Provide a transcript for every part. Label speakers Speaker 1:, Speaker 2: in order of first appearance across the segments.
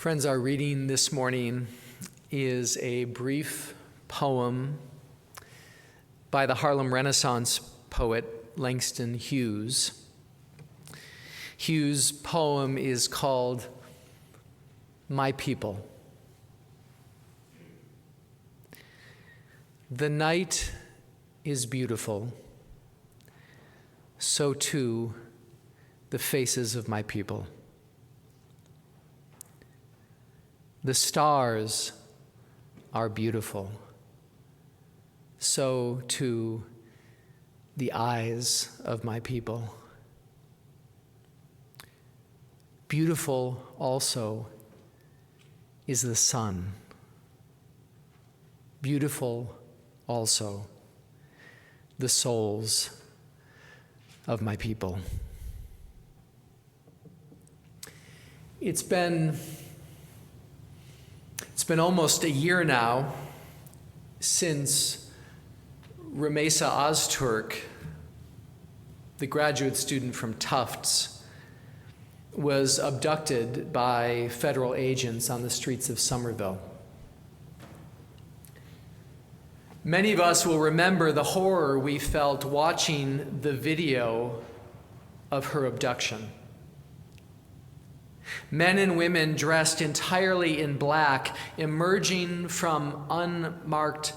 Speaker 1: Friends, our reading this morning is a brief poem by the Harlem Renaissance poet Langston Hughes. Hughes' poem is called My People. The night is beautiful, so too the faces of my people. The stars are beautiful, so too the eyes of my people. Beautiful also is the sun. Beautiful also the souls of my people. It's been almost a year now since Rumeysa Ozturk, the graduate student from Tufts, was abducted by federal agents on the streets of Somerville. Many of us will remember the horror we felt watching the video of her abduction. Men and women dressed entirely in black, emerging from unmarked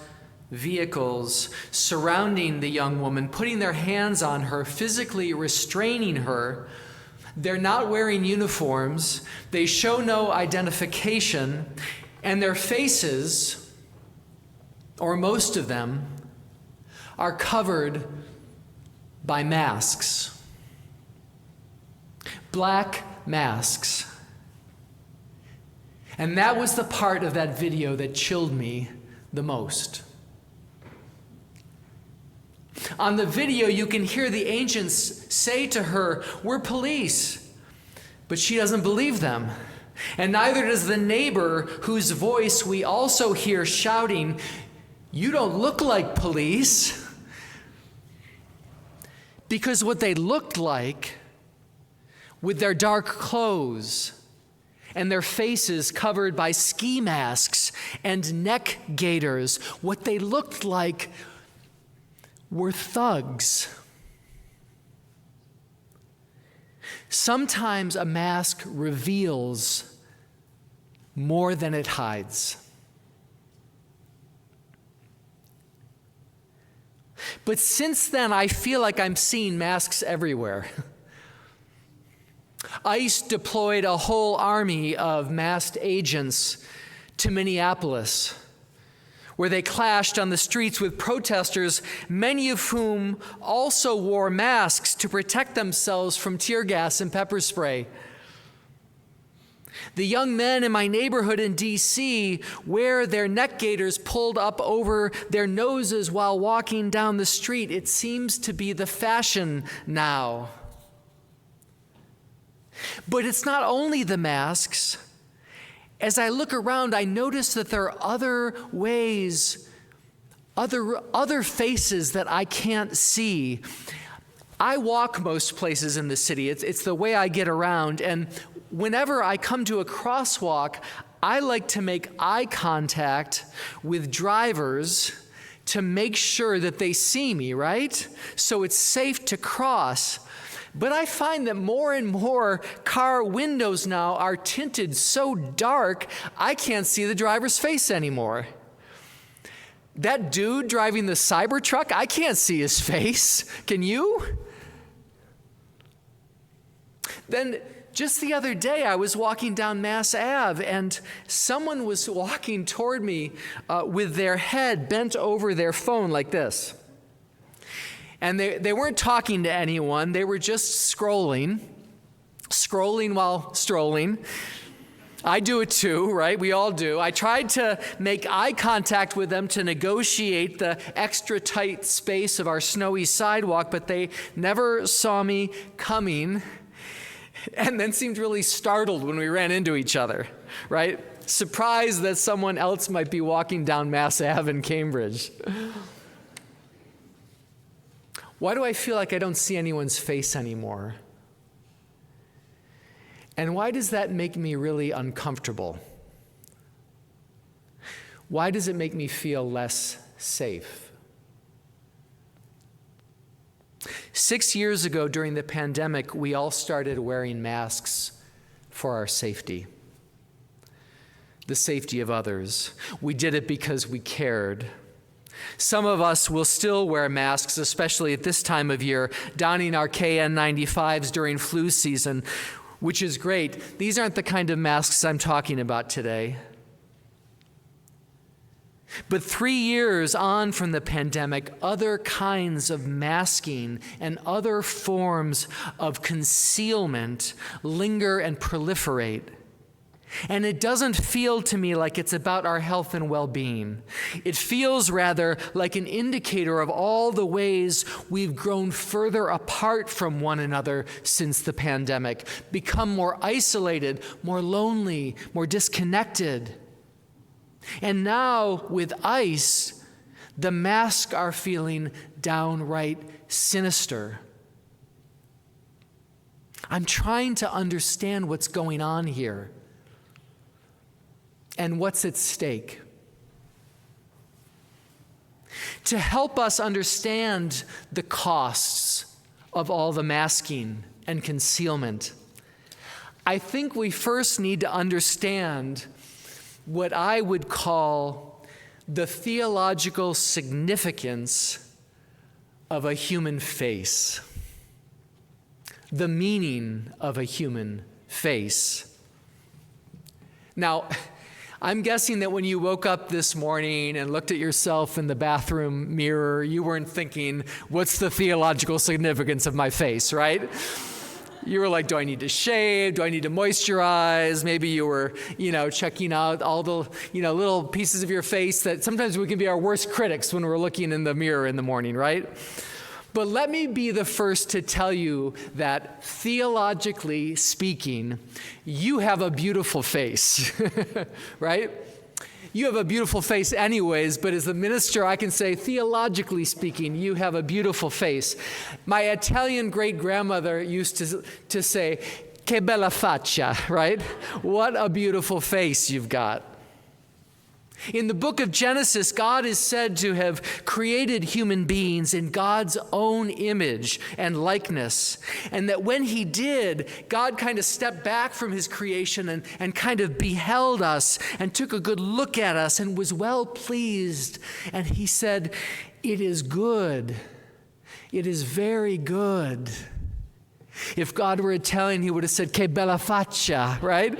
Speaker 1: vehicles, surrounding the young woman, putting their hands on her, physically restraining her. They're not wearing uniforms, they show no identification, and their faces, or most of them, are covered by masks. Black masks. And that was the part of that video that chilled me the most. On the video, you can hear the agents say to her, "We're police." But she doesn't believe them. And neither does the neighbor whose voice we also hear shouting, "You don't look like police." Because what they looked like, with their dark clothes and their faces covered by ski masks and neck gaiters, what they looked like were thugs. Sometimes a mask reveals more than it hides. But since then, I feel like I'm seeing masks everywhere. ICE deployed a whole army of masked agents to Minneapolis, where they clashed on the streets with protesters, many of whom also wore masks to protect themselves from tear gas and pepper spray. The young men in my neighborhood in D.C. wear their neck gaiters pulled up over their noses while walking down the street. It seems to be the fashion now. But it's not only the masks. As I look around, I notice that there are other ways, other faces that I can't see. I walk most places in the city. It's the way I get around. And whenever I come to a crosswalk, I like to make eye contact with drivers to make sure that they see me, right? So it's safe to cross. But I find that more and more car windows now are tinted so dark, I can't see the driver's face anymore. That dude driving the Cybertruck, I can't see his face. Can you? Then just the other day, I was walking down Mass Ave, and someone was walking toward me with their head bent over their phone like this. And they weren't talking to anyone. They were just scrolling while strolling. I do it too, right? We all do. I tried to make eye contact with them to negotiate the extra tight space of our snowy sidewalk, but they never saw me coming, and then seemed really startled when we ran into each other, right? Surprised that someone else might be walking down Mass Ave in Cambridge. Why do I feel like I don't see anyone's face anymore? And why does that make me really uncomfortable? Why does it make me feel less safe? 6 years ago during the pandemic, we all started wearing masks for our safety, the safety of others. We did it because we cared. Some of us will still wear masks, especially at this time of year, donning our KN95s during flu season, which is great. These aren't the kind of masks I'm talking about today. But 3 years on from the pandemic, other kinds of masking and other forms of concealment linger and proliferate. And it doesn't feel to me like it's about our health and well-being. It feels rather like an indicator of all the ways we've grown further apart from one another since the pandemic, become more isolated, more lonely, more disconnected. And now, with ICE, the masks are feeling downright sinister. I'm trying to understand what's going on here and what's at stake. To help us understand the costs of all the masking and concealment, I think we first need to understand what I would call the theological significance of a human face, the meaning of a human face. Now, I'm guessing that when you woke up this morning and looked at yourself in the bathroom mirror, you weren't thinking, what's the theological significance of my face, right? You were like, do I need to shave? Do I need to moisturize? Maybe you were, checking out all the, little pieces of your face that sometimes we can be our worst critics when we're looking in the mirror in the morning, right? But let me be the first to tell you that theologically speaking, you have a beautiful face, right? You have a beautiful face anyways, but as a minister, I can say, theologically speaking, you have a beautiful face. My Italian great-grandmother used to say, che bella faccia, right? What a beautiful face you've got. In the book of Genesis, God is said to have created human beings in God's own image and likeness. And that when he did, God kind of stepped back from his creation and kind of beheld us and took a good look at us and was well pleased. And he said, it is good. It is very good. If God were Italian, he would have said, che bella faccia, right?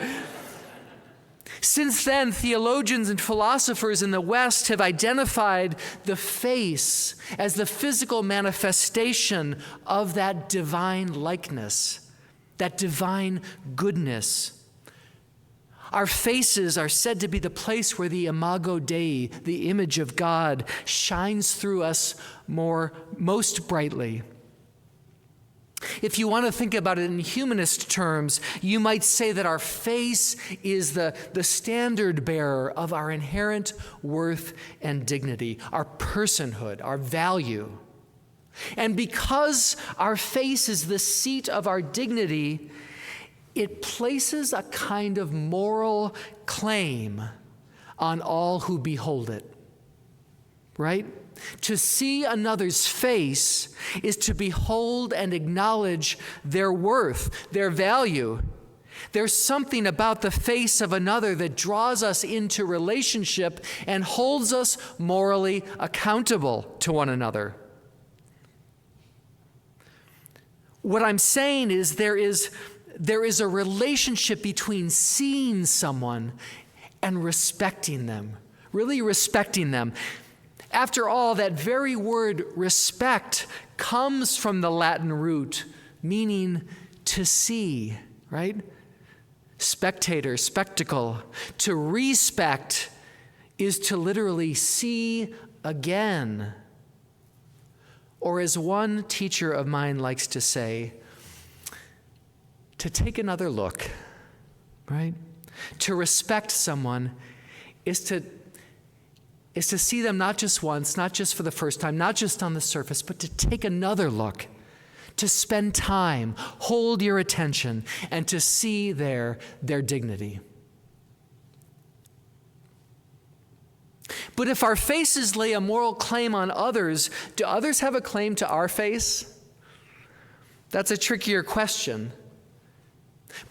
Speaker 1: Since then, theologians and philosophers in the West have identified the face as the physical manifestation of that divine likeness, that divine goodness. Our faces are said to be the place where the imago Dei, the image of God, shines through us most brightly. If you want to think about it in humanist terms, you might say that our face is the standard bearer of our inherent worth and dignity, our personhood, our value. And because our face is the seat of our dignity, it places a kind of moral claim on all who behold it, right? To see another's face is to behold and acknowledge their worth, their value. There's something about the face of another that draws us into relationship and holds us morally accountable to one another. What I'm saying is there is a relationship between seeing someone and respecting them, really respecting them. After all, that very word respect comes from the Latin root, meaning to see, right? Spectator, spectacle. To respect is to literally see again. Or as one teacher of mine likes to say, to take another look, right? To respect someone is to see them not just once, not just for the first time, not just on the surface, but to take another look, to spend time, hold your attention, and to see their dignity. But if our faces lay a moral claim on others, do others have a claim to our face? That's a trickier question.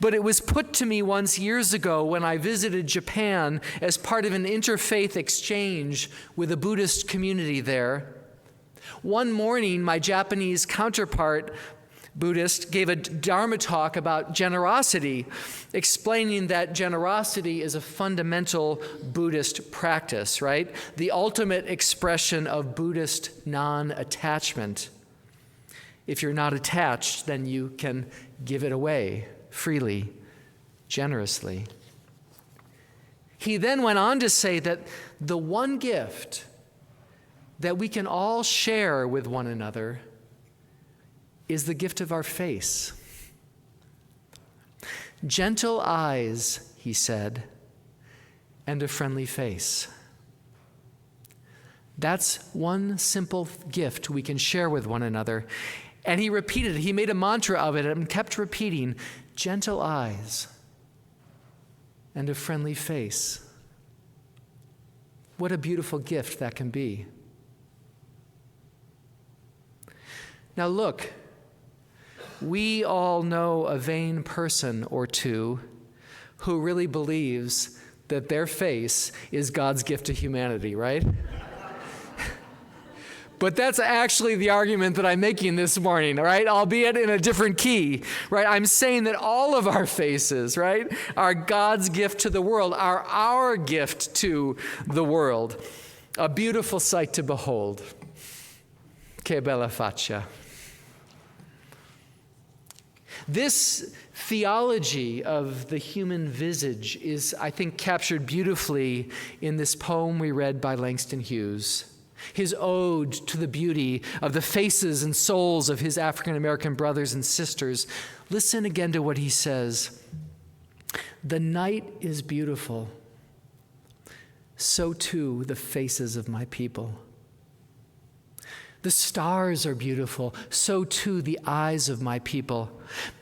Speaker 1: But it was put to me once years ago when I visited Japan as part of an interfaith exchange with a Buddhist community there. One morning, my Japanese counterpart, Buddhist, gave a Dharma talk about generosity, explaining that generosity is a fundamental Buddhist practice, right? The ultimate expression of Buddhist non-attachment. If you're not attached, then you can give it away freely, generously. He then went on to say that the one gift that we can all share with one another is the gift of our face. Gentle eyes, he said, and a friendly face. That's one simple gift we can share with one another. And he repeated it. He made a mantra of it and kept repeating, gentle eyes and a friendly face. What a beautiful gift that can be. Now look, we all know a vain person or two who really believes that their face is God's gift to humanity, right? But that's actually the argument that I'm making this morning, right? Albeit in a different key, right? I'm saying that all of our faces, right, are God's gift to the world, are our gift to the world. A beautiful sight to behold. Che bella faccia. This theology of the human visage is, I think, captured beautifully in this poem we read by Langston Hughes. His ode to the beauty of the faces and souls of his African American brothers and sisters. Listen again to what he says. The night is beautiful, so too the faces of my people. The stars are beautiful, so too the eyes of my people.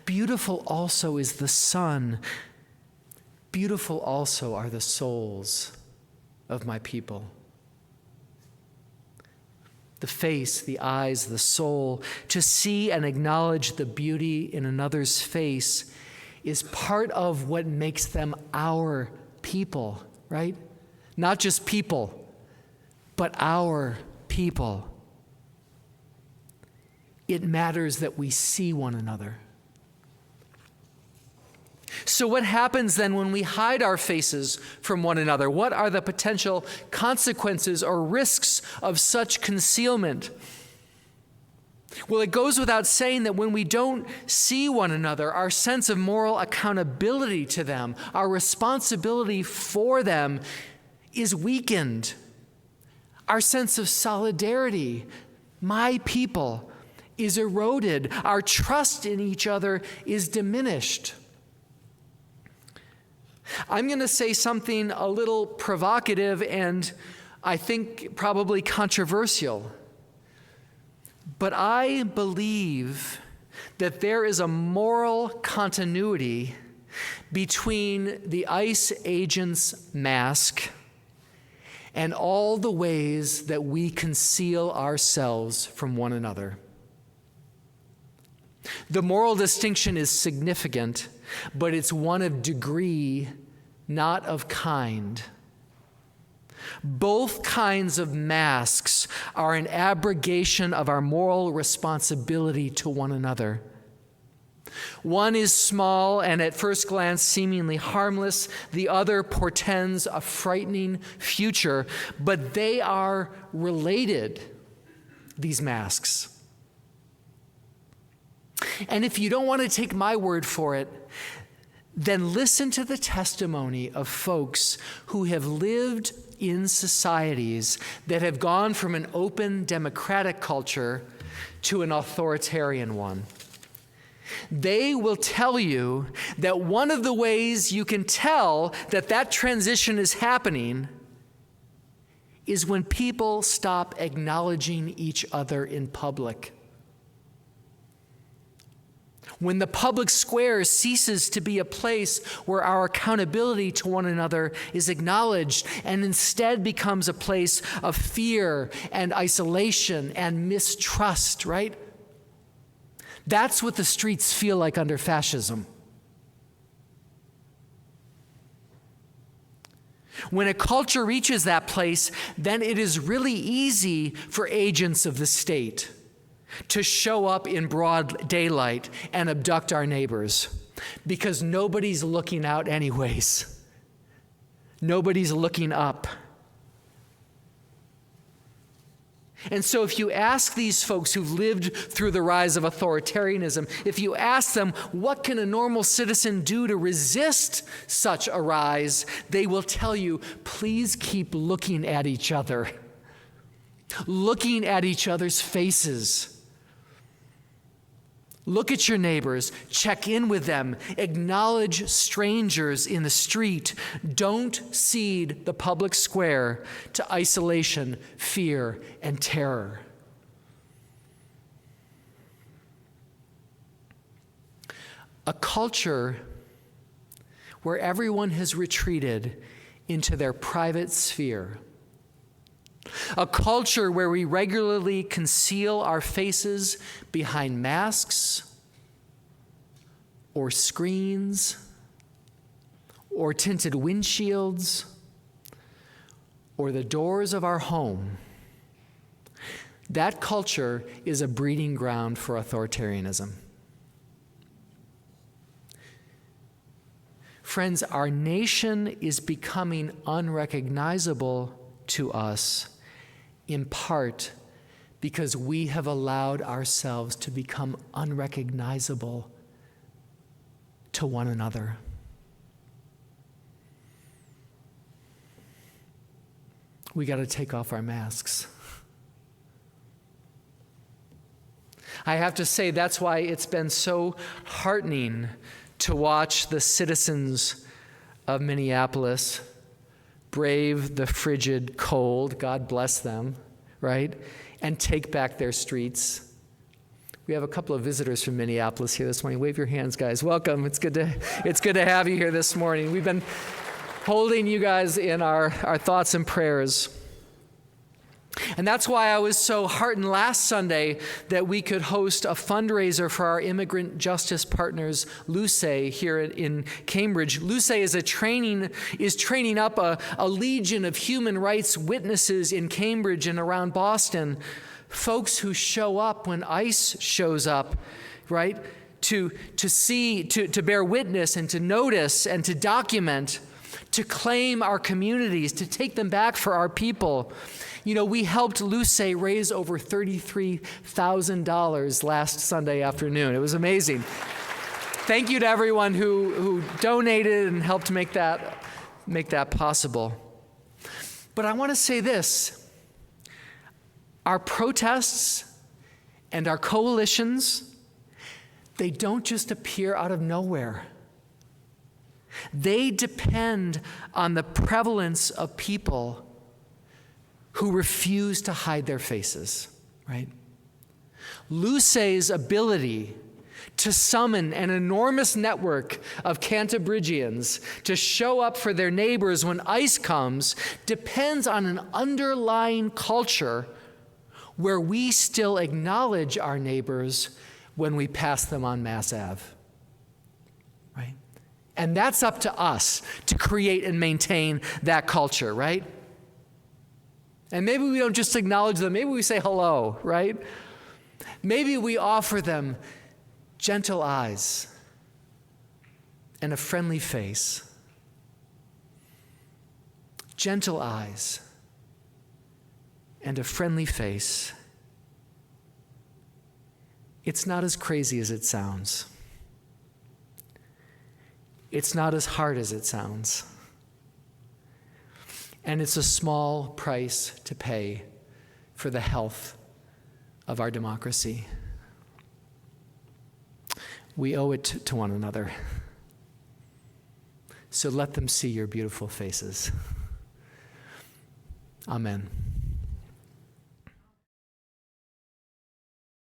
Speaker 1: Beautiful also is the sun. Beautiful also are the souls of my people. The face, the eyes, the soul, to see and acknowledge the beauty in another's face is part of what makes them our people, right? Not just people, but our people. It matters that we see one another. So what happens then when we hide our faces from one another? What are the potential consequences or risks of such concealment? Well, it goes without saying that when we don't see one another, our sense of moral accountability to them, our responsibility for them is weakened. Our sense of solidarity, my people, is eroded. Our trust in each other is diminished. I'm going to say something a little provocative and I think probably controversial. But I believe that there is a moral continuity between the ICE agent's mask and all the ways that we conceal ourselves from one another. The moral distinction is significant, but it's one of degree, not of kind. Both kinds of masks are an abrogation of our moral responsibility to one another. One is small and at first glance seemingly harmless. The other portends a frightening future, but they are related, these masks. And if you don't want to take my word for it, then listen to the testimony of folks who have lived in societies that have gone from an open democratic culture to an authoritarian one. They will tell you that one of the ways you can tell that that transition is happening is when people stop acknowledging each other in public. When the public square ceases to be a place where our accountability to one another is acknowledged and instead becomes a place of fear and isolation and mistrust, right? That's what the streets feel like under fascism. When a culture reaches that place, then it is really easy for agents of the state to show up in broad daylight and abduct our neighbors, because nobody's looking out anyways. Nobody's looking up. And so if you ask these folks who've lived through the rise of authoritarianism, if you ask them, what can a normal citizen do to resist such a rise, they will tell you, please keep looking at each other, looking at each other's faces. Look at your neighbors, check in with them, acknowledge strangers in the street. Don't cede the public square to isolation, fear, and terror. A culture where everyone has retreated into their private sphere. A culture where we regularly conceal our faces behind masks or screens or tinted windshields or the doors of our home. That culture is a breeding ground for authoritarianism. Friends, our nation is becoming unrecognizable to us, in part because we have allowed ourselves to become unrecognizable to one another. We got to take off our masks. I have to say, that's why it's been so heartening to watch the citizens of Minneapolis brave the frigid cold, God bless them, right? And take back their streets. We have a couple of visitors from Minneapolis here this morning. Wave your hands, guys. Welcome. It's good to have you here this morning. We've been holding you guys in our thoughts and prayers. And that's why I was so heartened last Sunday that we could host a fundraiser for our immigrant justice partners, Luce, here in Cambridge. Luce is training up a legion of human rights witnesses in Cambridge and around Boston, folks who show up when ICE shows up, right? To bear witness and to notice and to document, to claim our communities, to take them back for our people. You know, we helped Luce raise over $33,000 last Sunday afternoon. It was amazing. Thank you to everyone who donated and helped make that possible. But I want to say this. Our protests and our coalitions, they don't just appear out of nowhere. They depend on the prevalence of people who refuse to hide their faces, right? Luce's ability to summon an enormous network of Cantabrigians to show up for their neighbors when ICE comes depends on an underlying culture where we still acknowledge our neighbors when we pass them on Mass Ave, right? And that's up to us to create and maintain that culture, right? And maybe we don't just acknowledge them. Maybe we say hello, right? Maybe we offer them gentle eyes and a friendly face. Gentle eyes and a friendly face. It's not as crazy as it sounds. It's not as hard as it sounds. And it's a small price to pay for the health of our democracy. We owe it to one another. So let them see your beautiful faces. Amen.